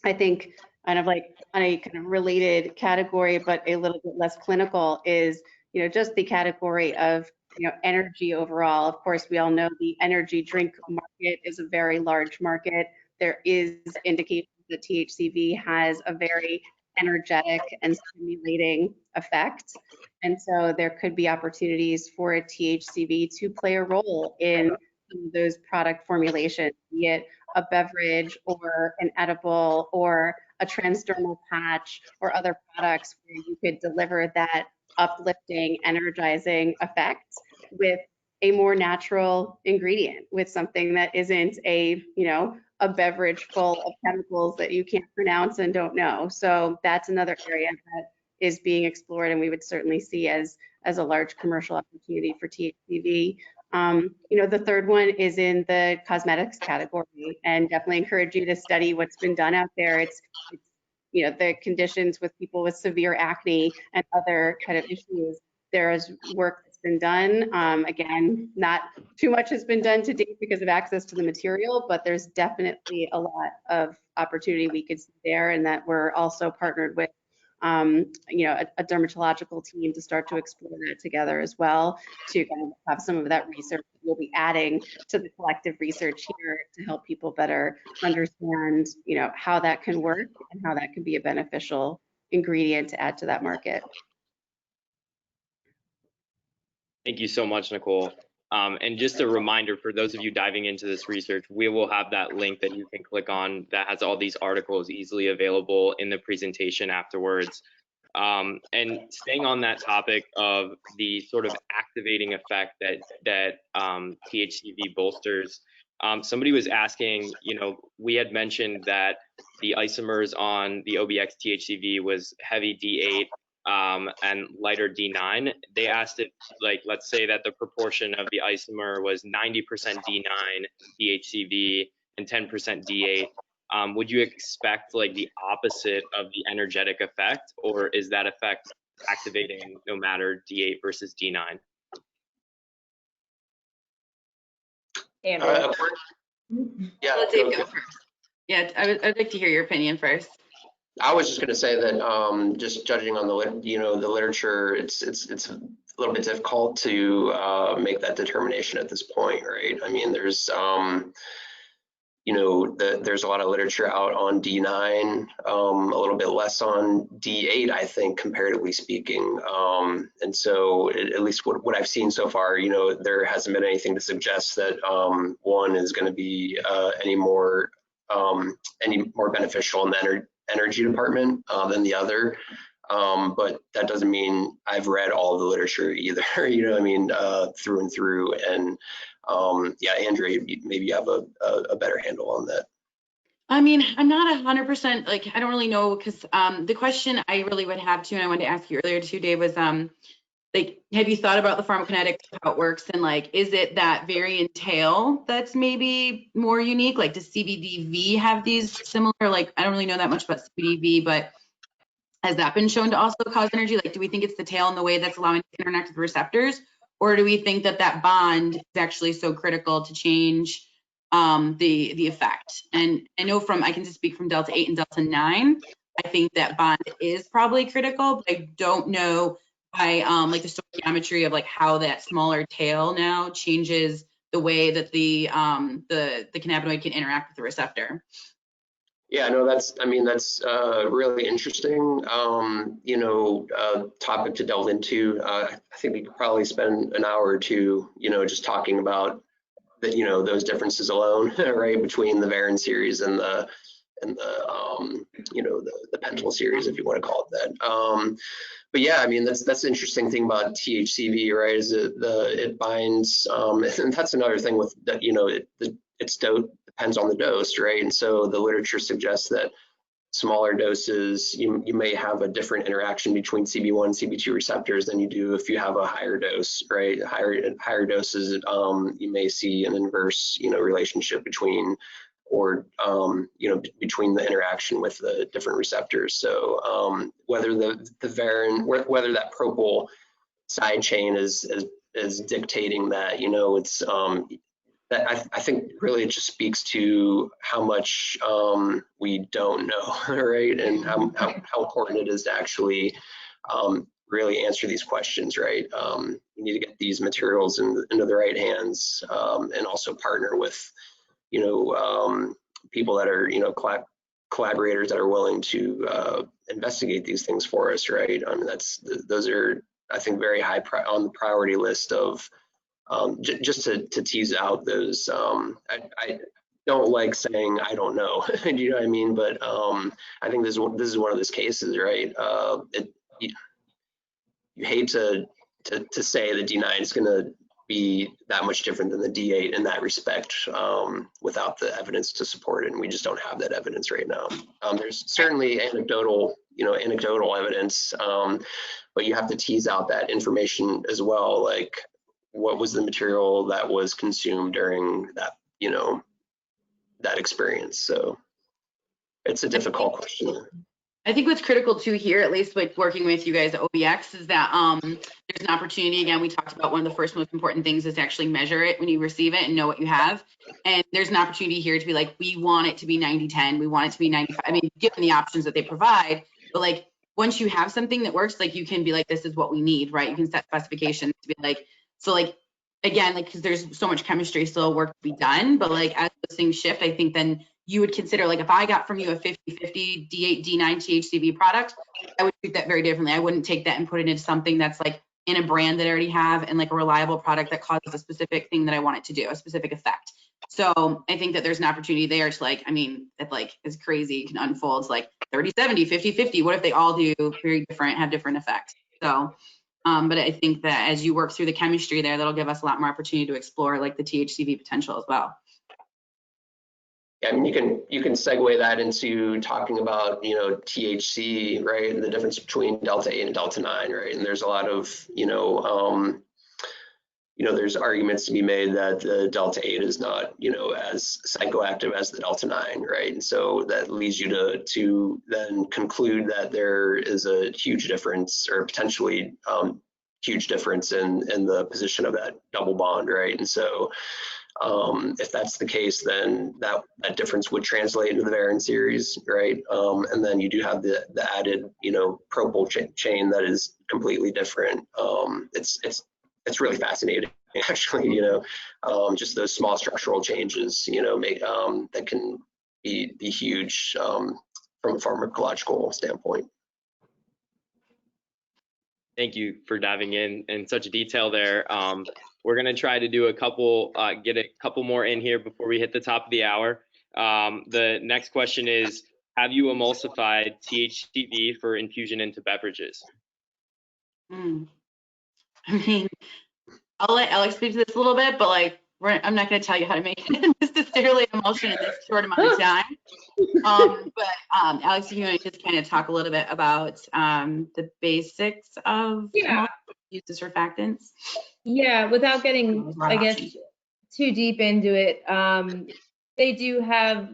I think kind of like on a kind of related category, but a little bit less clinical, is, you know, just the category of, you know, energy overall. Of course, we all know the energy drink market is a very large market. There is indication that THCV has a very energetic and stimulating effect. And so there could be opportunities for a THCV to play a role in some of those product formulations, be it a beverage or an edible or a transdermal patch or other products where you could deliver that uplifting, energizing effect with a more natural ingredient, with something that isn't a, you know, a beverage full of chemicals that you can't pronounce and don't know. So that's another area that is being explored, and we would certainly see as a large commercial opportunity for THCV. The third one is in the cosmetics category, and definitely encourage you to study what's been done out there. It's the conditions with people with severe acne and other kind of issues. There is work that's been done. Again, not too much has been done to date because of access to the material, but there's definitely a lot of opportunity we could see there, and that we're also partnered with a dermatological team to start to explore that together as well, to kind of have some of that research that we'll be adding to the collective research here to help people better understand, how that can work and how that can be a beneficial ingredient to add to that market. Thank you so much, Nicole. And just a reminder for those of you diving into this research, we will have that link that you can click on that has all these articles easily available in the presentation afterwards. And staying on that topic of the sort of activating effect that THCV bolsters, somebody was asking, we had mentioned that the isomers on the OBX THCV was heavy D8 and lighter D9. They asked if, let's say that the proportion of the isomer was 90% D9 THCV and 10% D8. Would you expect the opposite of the energetic effect, or is that effect activating no matter D8 versus D9? Andrew. Yeah, Let Dave go first. Yeah, I'd like to hear your opinion first. I was just going to say that just judging on the literature, it's a little bit difficult to make that determination at this point, right? I mean, there's there's a lot of literature out on D9, a little bit less on D8, I think, comparatively speaking. And so at least what I've seen so far, there hasn't been anything to suggest that one is going to be any more beneficial in the energy department than the other. But that doesn't mean I've read all of the literature either, through and through. And yeah, Andrea, maybe you have a better handle on that. I mean, I'm not 100%, I don't really know, because the question I really would have too, and I wanted to ask you earlier too, Dave, was have you thought about the pharmacokinetics, how it works, and is it that variant tail that's maybe more unique? Does CBDV have these similar, I don't really know that much about CBDV, but has that been shown to also cause energy? Do we think it's the tail in the way that's allowing it to interact with receptors? Or do we think that bond is actually so critical to change the effect? And I know I can just speak from Delta 8 and Delta 9, I think that bond is probably critical, but I don't know by the stoichiometry of how that smaller tail now changes the way that the cannabinoid can interact with the receptor. Yeah, no, that's really interesting, topic to delve into. I think we could probably spend an hour or two, just talking about those differences alone, right, between the Varin series and the Pentyl series, if you want to call it that. But yeah, that's the interesting thing about THCV, right, is it binds, and that's another thing with that, its dose depends on the dose, right? And so the literature suggests that smaller doses, you may have a different interaction between CB1 and CB2 receptors than you do if you have a higher dose, right? Higher doses, you may see an inverse, relationship between between the interaction with the different receptors. So whether the Varin, whether that propyl side chain is dictating that, it's that I think really it just speaks to how much we don't know, right? And how important it is to actually really answer these questions, right? We need to get these materials into the right hands, and also partner with, people that are, collaborators that are willing to investigate these things for us, right? Those are, I think, very high on the priority list of just to tease out those. I don't like saying I don't know. Do you know what I mean? But I think this is one of those cases, right? You hate to say the D9 is going to be that much different than the D8 in that respect, without the evidence to support it, and we just don't have that evidence right now. There's certainly anecdotal evidence, but you have to tease out that information as well. what was the material that was consumed during that, you know, that experience. So it's a difficult question. I think what's critical too here, at least like working with you guys at OBX, is that there's an opportunity. Again, we talked about one of the first most important things is to actually measure it when you receive it and know what you have. And there's an opportunity here to be like, we want it to be 90-10, we want it to be 95. I mean, given the options that they provide, but like once you have something that works, like you can be like, this is what we need, right? You can set specifications to be like, so like, again, like, because there's so much chemistry still work to be done, but like as those things shift, I think then you would consider, like if I got from you a 50-50 D8, D9 THCV product, I would treat that very differently. I wouldn't take that and put it into something that's like in a brand that I already have and like a reliable product that causes a specific thing that I want it to do, a specific effect. So I think that there's an opportunity there to like, I mean, it like is crazy, it can unfold. It's like 30-70, 50-50. What if they all do very different, have different effects? So, but I think that as you work through the chemistry there, that'll give us a lot more opportunity to explore like the THCV potential as well. Yeah, I mean, you can segue that into talking about, you know, THC, right, and the difference between delta 8 and delta 9, right? And there's a lot of, there's arguments to be made that the delta 8 is not, you know, as psychoactive as the delta 9, right? And so that leads you to then conclude that there is a huge difference, or potentially huge difference in the position of that double bond, right? And so if that's the case, then that difference would translate into the Varin series, right? And then you do have the added, you know, propyl chain that is completely different. It's really fascinating, actually, you know, just those small structural changes, you know, make that can be huge from a pharmacological standpoint. Thank you for diving in such detail there. We're gonna try to do get a couple more in here before we hit the top of the hour. The next question is, have you emulsified THCV for infusion into beverages? I mean, I'll let Alex speak to this a little bit, but like, I'm not going to tell you how to make it necessarily emulsion in this short amount of time. But Alex, if you want to just kind of talk a little bit about the basics of use as surfactants. Yeah, without getting, I guess, too deep into it, they do have,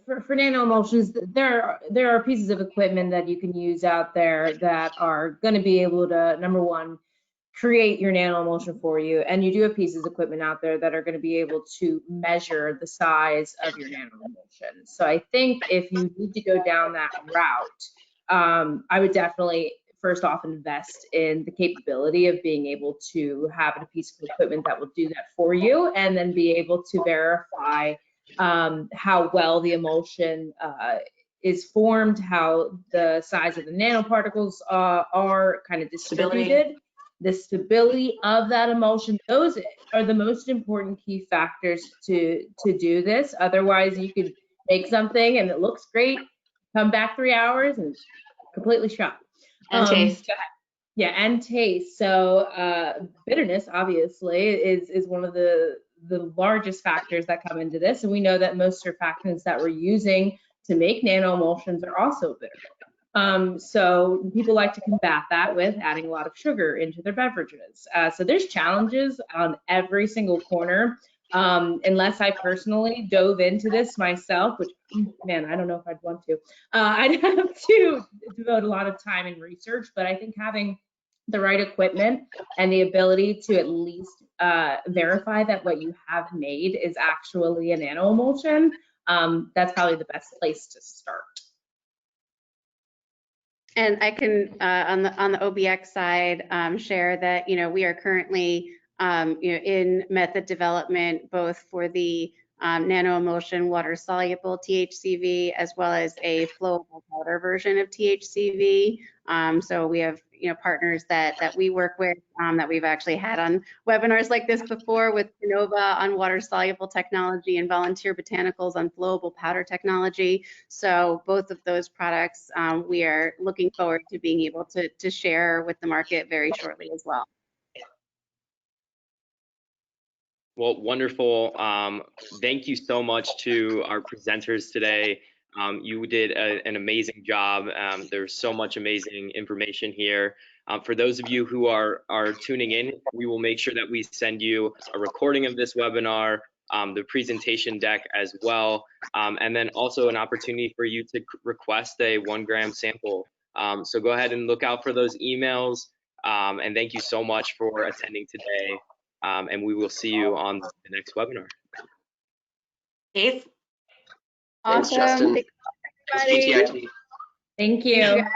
for nano emulsions, there are pieces of equipment that you can use out there that are going to be able to, number one, create your nano emulsion for you, and you do have pieces of equipment out there that are going to be able to measure the size of your nano emulsion. So I think if you need to go down that route, I would definitely first off invest in the capability of being able to have a piece of equipment that will do that for you, and then be able to verify how well the emulsion is formed, how the size of the nanoparticles are kind of distributed. The stability of that emulsion, those are the most important key factors to do this. Otherwise, you could make something and it looks great, come back 3 hours and completely shot. And taste. Yeah, and taste. So bitterness, obviously, is one of the largest factors that come into this. And we know that most surfactants that we're using to make nano emulsions are also bitter. So people like to combat that with adding a lot of sugar into their beverages. So there's challenges on every single corner. Unless I personally dove into this myself, which, man, I don't know if I'd want to. I'd have to devote a lot of time and research, but I think having the right equipment and the ability to at least verify that what you have made is actually a nano emulsion, that's probably the best place to start. And I can, on the OBX side, share that, you know, we are currently, in method development, both for the nano emulsion water soluble THCV, as well as a flowable powder version of THCV. So we have, you know, partners that we work with, that we've actually had on webinars like this before, with Canova on water soluble technology and Volunteer Botanicals on flowable powder technology. So both of those products, we are looking forward to being able to share with the market very shortly as well. Well, wonderful. Thank you so much to our presenters today. You did an amazing job. There's so much amazing information here. For those of you who are tuning in, we will make sure that we send you a recording of this webinar, the presentation deck as well, and then also an opportunity for you to request a 1 gram sample. So go ahead and look out for those emails. And thank you so much for attending today. And we will see you on the next webinar. Keith? Thanks, Awesome. Justin. Thanks, Thanks, everybody. GTIT. Thank Thank you, you. guys.